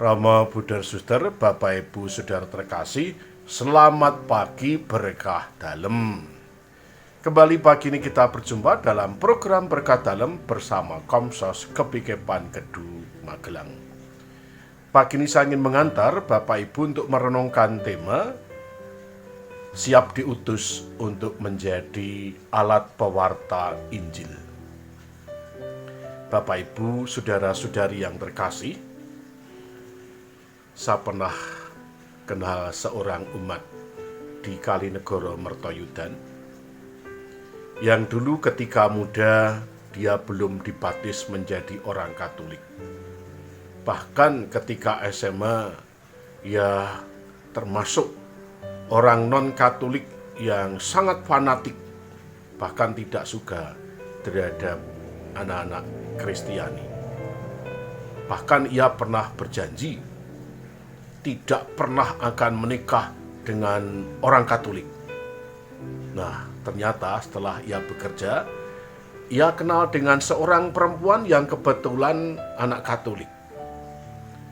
Rama Buddha Suster, Bapak Ibu Saudara terkasih, selamat pagi berkah dalem. Kembali pagi ini kita berjumpa dalam program Berkah Dalem bersama Komsos Kepikepan Kedu Magelang. Pagi ini saya ingin mengantar Bapak Ibu untuk merenungkan tema siap diutus untuk menjadi alat pewarta Injil. Bapak Ibu, saudara-saudari yang terkasih, saya pernah kenal seorang umat di Kalinegoro Mertoyudan yang dulu ketika muda dia belum dibaptis menjadi orang Katolik. Bahkan ketika SMA ia termasuk orang non-Katolik yang sangat fanatik, bahkan tidak suka terhadap anak-anak Kristiani. Bahkan ia pernah berjanji tidak pernah akan menikah dengan orang Katolik. Nah, ternyata setelah ia bekerja, ia kenal dengan seorang perempuan yang kebetulan anak Katolik.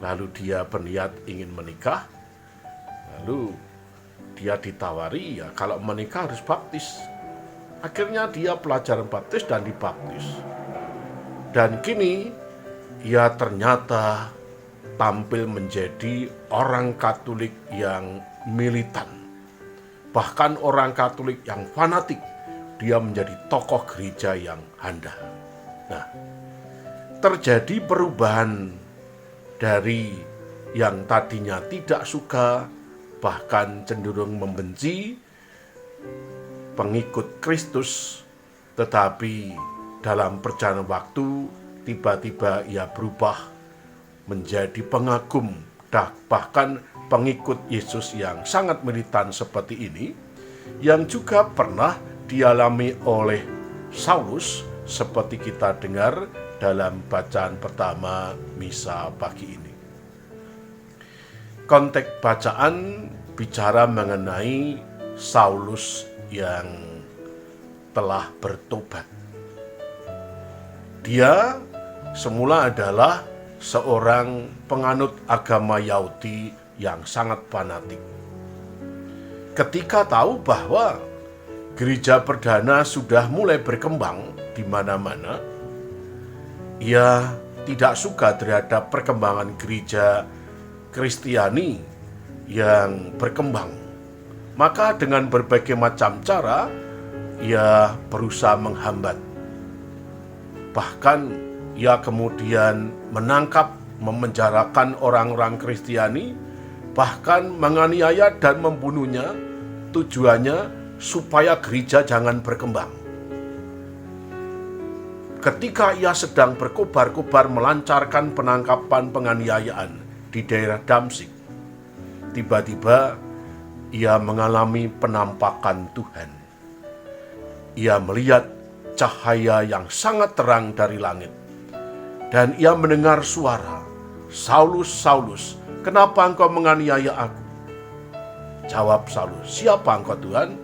Lalu dia berniat ingin menikah. Lalu dia ditawari, ya kalau menikah harus baptis. Akhirnya dia pelajaran baptis dan dibaptis. Dan kini ia ternyata tampil menjadi orang Katolik yang militan. Bahkan orang Katolik yang fanatik, dia menjadi tokoh gereja yang handal. Nah, terjadi perubahan dari yang tadinya tidak suka, bahkan cenderung membenci pengikut Kristus, tetapi dalam perjalanan waktu tiba-tiba ia berubah menjadi pengagum, bahkan pengikut Yesus yang sangat militan seperti ini, yang juga pernah dialami oleh Saulus seperti kita dengar dalam bacaan pertama misa pagi ini. Konteks bacaan bicara mengenai Saulus yang telah bertobat. Dia semula adalah seorang penganut agama Yahudi yang sangat fanatik. Ketika tahu bahwa gereja perdana sudah mulai berkembang di mana-mana, ia tidak suka terhadap perkembangan gereja Kristiani yang berkembang. Maka dengan berbagai macam cara, ia berusaha menghambat. Bahkan ia kemudian menangkap, memenjarakan orang-orang Kristiani, bahkan menganiaya dan membunuhnya, tujuannya supaya gereja jangan berkembang. Ketika ia sedang berkobar-kobar melancarkan penangkapan penganiayaan di daerah Damsyik, tiba-tiba ia mengalami penampakan Tuhan. Ia melihat cahaya yang sangat terang dari langit. Dan ia mendengar suara, "Saulus, Saulus, kenapa engkau menganiaya aku?" Jawab Saulus, "Siapa engkau Tuhan?"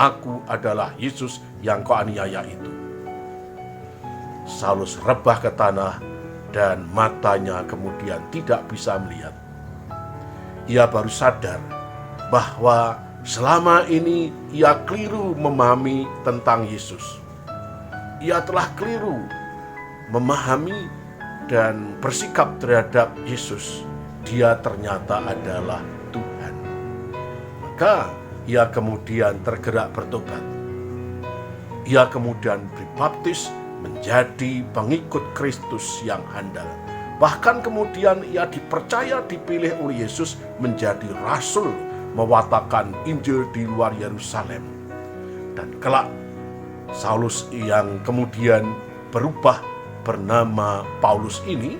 "Aku adalah Yesus yang kau aniaya itu." Saulus rebah ke tanah dan matanya kemudian tidak bisa melihat. Ia baru sadar bahwa selama ini ia keliru memahami tentang Yesus. Ia telah keliru memahami dan bersikap terhadap Yesus. Dia ternyata adalah Tuhan. Maka ia kemudian tergerak bertobat. Ia kemudian dibaptis menjadi pengikut Kristus yang handal. Bahkan kemudian ia dipercaya dipilih oleh Yesus menjadi rasul mewartakan Injil di luar Yerusalem. Dan kelak Saulus yang kemudian berubah bernama Paulus ini,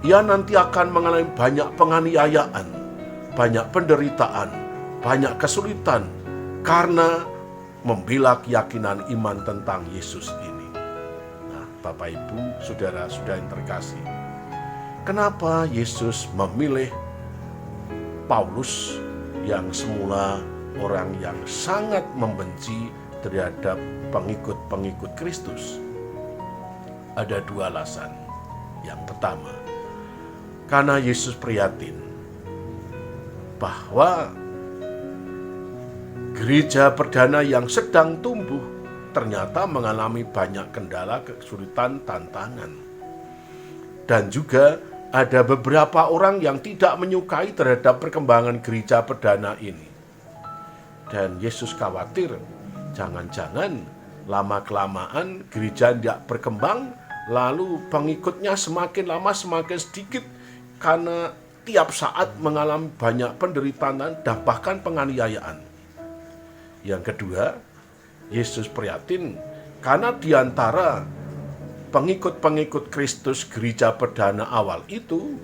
ia nanti akan mengalami banyak penganiayaan, banyak penderitaan, banyak kesulitan karena membela keyakinan iman tentang Yesus ini. Nah, Bapak Ibu, saudara-saudara yang terkasih, kenapa Yesus memilih Paulus yang semula orang yang sangat membenci terhadap pengikut-pengikut Kristus? Ada dua alasan. Yang pertama, Karena Yesus prihatin bahwa gereja perdana yang sedang tumbuh ternyata mengalami banyak kendala, kesulitan, tantangan. Dan juga ada beberapa orang yang tidak menyukai terhadap perkembangan gereja perdana ini. Dan Yesus khawatir, jangan-jangan lama-kelamaan gereja tidak berkembang, lalu pengikutnya semakin lama semakin sedikit karena tiap saat mengalami banyak penderitaan dan bahkan penganiayaan. Yang kedua, Yesus prihatin karena di antara pengikut-pengikut Kristus gereja perdana awal itu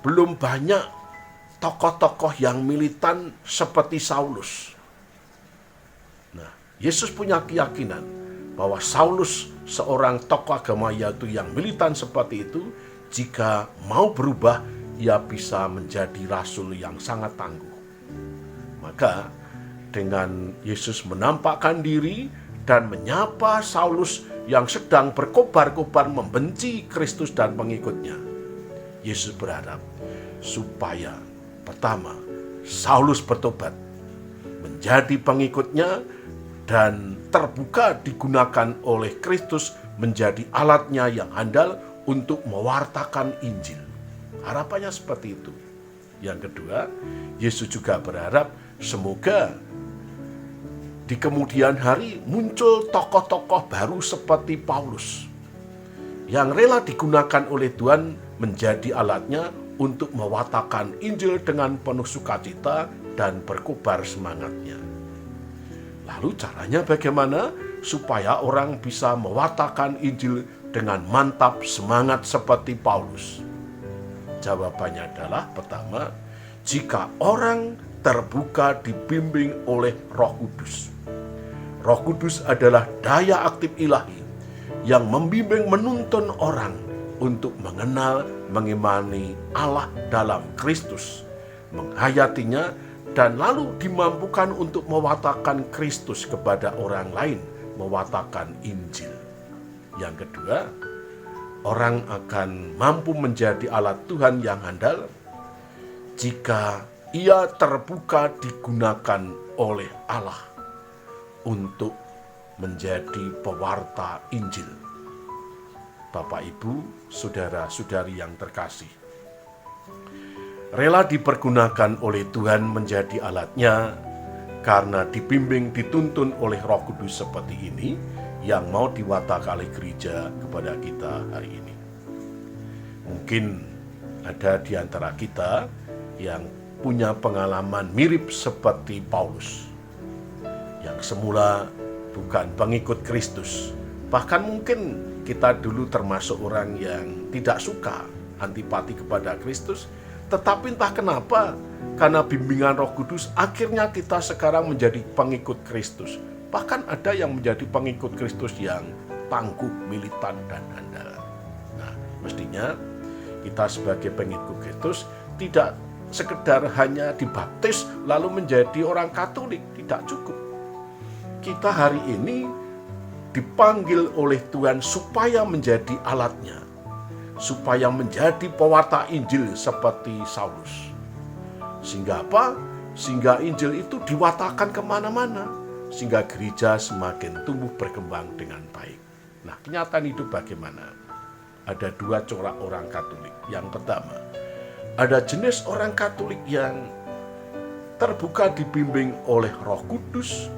belum banyak tokoh-tokoh yang militan seperti Saulus. Nah, Yesus punya keyakinan bahwa Saulus, seorang tokoh agama Yahudi yang militan seperti itu, jika mau berubah, ia bisa menjadi rasul yang sangat tangguh. Maka dengan Yesus menampakkan diri dan menyapa Saulus yang sedang berkobar-kobar membenci Kristus dan pengikutnya, Yesus berharap supaya pertama, Saulus bertobat, menjadi pengikutnya, dan terbuka digunakan oleh Kristus menjadi alatnya yang handal untuk mewartakan Injil. Harapannya seperti itu. Yang kedua, Yesus juga berharap semoga di kemudian hari muncul tokoh-tokoh baru seperti Paulus yang rela digunakan oleh Tuhan menjadi alatnya untuk mewartakan Injil dengan penuh sukacita dan berkobar semangatnya. Lalu caranya bagaimana supaya orang bisa mewartakan Injil dengan mantap semangat seperti Paulus? Jawabannya adalah pertama, jika orang terbuka dibimbing oleh Roh Kudus. Roh Kudus adalah daya aktif ilahi yang membimbing menuntun orang untuk mengenal, mengimani Allah dalam Kristus, menghayatinya, dan lalu dimampukan untuk mewartakan Kristus kepada orang lain, mewartakan Injil. Yang kedua, orang akan mampu menjadi alat Tuhan yang handal jika ia terbuka digunakan oleh Allah untuk menjadi pewarta Injil. Bapak, Ibu, saudara-saudari yang terkasih, rela dipergunakan oleh Tuhan menjadi alatnya karena dibimbing dituntun oleh Roh Kudus seperti ini yang mau diwartakan oleh gereja kepada kita hari ini. Mungkin ada di antara kita yang punya pengalaman mirip seperti Paulus, yang semula bukan pengikut Kristus. Bahkan mungkin kita dulu termasuk orang yang tidak suka, antipati kepada Kristus, tetapi entah kenapa, karena bimbingan Roh Kudus, akhirnya kita sekarang menjadi pengikut Kristus. Bahkan ada yang menjadi pengikut Kristus yang tangguh, militan, dan handal. Nah, mestinya kita sebagai pengikut Kristus tidak sekedar hanya dibaptis lalu menjadi orang Katolik, tidak cukup. Kita hari ini dipanggil oleh Tuhan supaya menjadi alatnya, supaya menjadi pewarta Injil seperti Saulus. Sehingga apa? Sehingga Injil itu diwartakan kemana-mana, sehingga gereja semakin tumbuh berkembang dengan baik. Nah, kenyataan hidup bagaimana? Ada dua corak orang Katolik. Yang pertama, ada jenis orang Katolik yang terbuka dibimbing oleh Roh Kudus,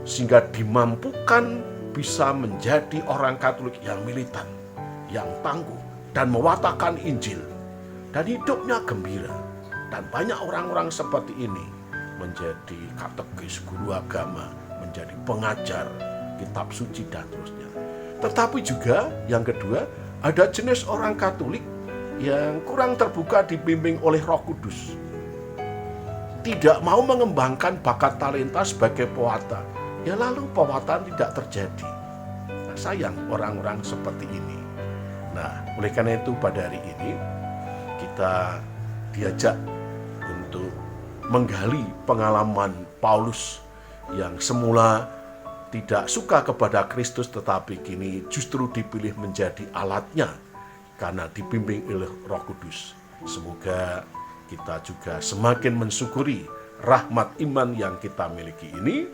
sehingga dimampukan bisa menjadi orang Katolik yang militan, yang tangguh, dan mewartakan Injil. Dan hidupnya gembira. Dan banyak orang-orang seperti ini menjadi katekis, guru agama, menjadi pengajar kitab suci, dan terusnya. Tetapi juga yang kedua, ada jenis orang Katolik yang kurang terbuka dibimbing oleh Roh Kudus. Tidak mau mengembangkan bakat talenta sebagai pewarta. Ya lalu pewartaan tidak terjadi. Nah, sayang orang-orang seperti ini. Nah, oleh karena itu pada hari ini kita diajak untuk menggali pengalaman Paulus yang semula tidak suka kepada Kristus tetapi kini justru dipilih menjadi alatnya karena dibimbing oleh Roh Kudus. Semoga kita juga semakin mensyukuri rahmat iman yang kita miliki ini,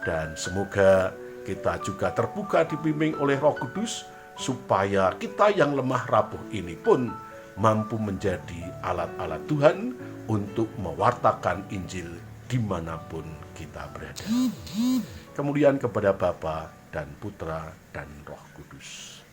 dan semoga kita juga terbuka dibimbing oleh Roh Kudus, supaya kita yang lemah rapuh ini pun mampu menjadi alat-alat Tuhan untuk mewartakan Injil dimanapun kita berada. Kemuliaan kepada Bapa dan Putra dan Roh Kudus.